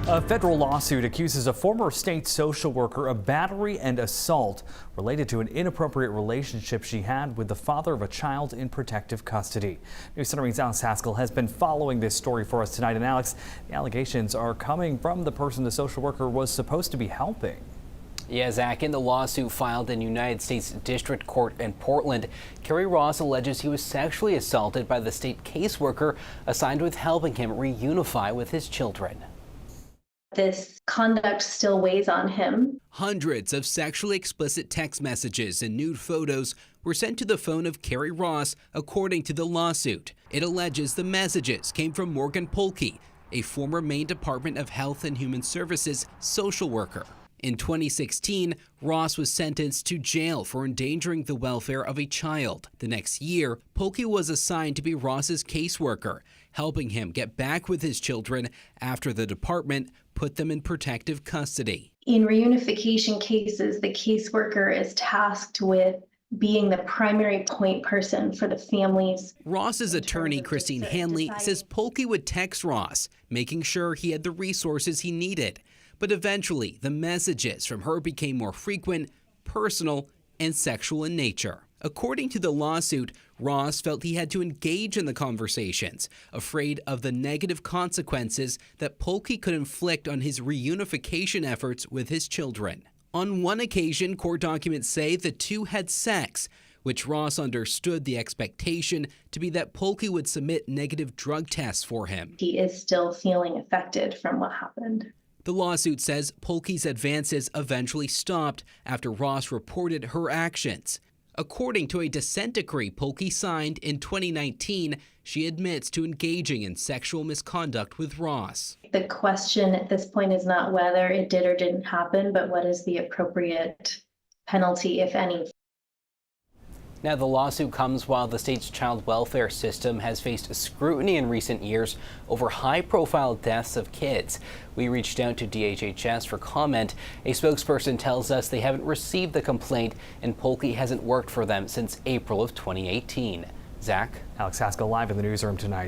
A federal lawsuit accuses a former state social worker of battery and assault related to an inappropriate relationship she had with the father of a child in protective custody. News Centering's Alex Haskell has been following this story for us tonight. And Alex, the allegations are coming from the person the social worker was supposed to be helping. Yeah, Zach, in the lawsuit filed in United States District Court in Portland, Kerry Ross alleges he was sexually assaulted by the state caseworker assigned with helping him reunify with his children. This conduct still weighs on him. Hundreds of sexually explicit text messages and nude photos were sent to the phone of Kerry Ross, according to the lawsuit. It alleges the messages came from Morgan Polky, a former Maine Department of Health and Human Services social worker. In 2016, Ross was sentenced to jail for endangering the welfare of a child. The next year, Polky was assigned to be Ross's caseworker, helping him get back with his children after the department put them in protective custody. In reunification cases, the caseworker is tasked with being the primary point person for the families. Ross's attorney, Christine Hanley, says Polky would text Ross, making sure he had the resources he needed. But eventually, the messages from her became more frequent, personal, and sexual in nature. According to the lawsuit, Ross felt he had to engage in the conversations, afraid of the negative consequences that Polky could inflict on his reunification efforts with his children. On one occasion, court documents say the two had sex, which Ross understood the expectation to be that Polky would submit negative drug tests for him. He is still feeling affected from what happened. The lawsuit says Polky's advances eventually stopped after Ross reported her actions. According to a dissent decree Polky signed in 2019, she admits to engaging in sexual misconduct with Ross. The question at this point is not whether it did or didn't happen, but what is the appropriate penalty, if any. Now, the lawsuit comes while the state's child welfare system has faced scrutiny in recent years over high-profile deaths of kids. We reached out to DHHS for comment. A spokesperson tells us they haven't received the complaint and Polky hasn't worked for them since April of 2018. Zach? Alex Haskell live in the newsroom tonight.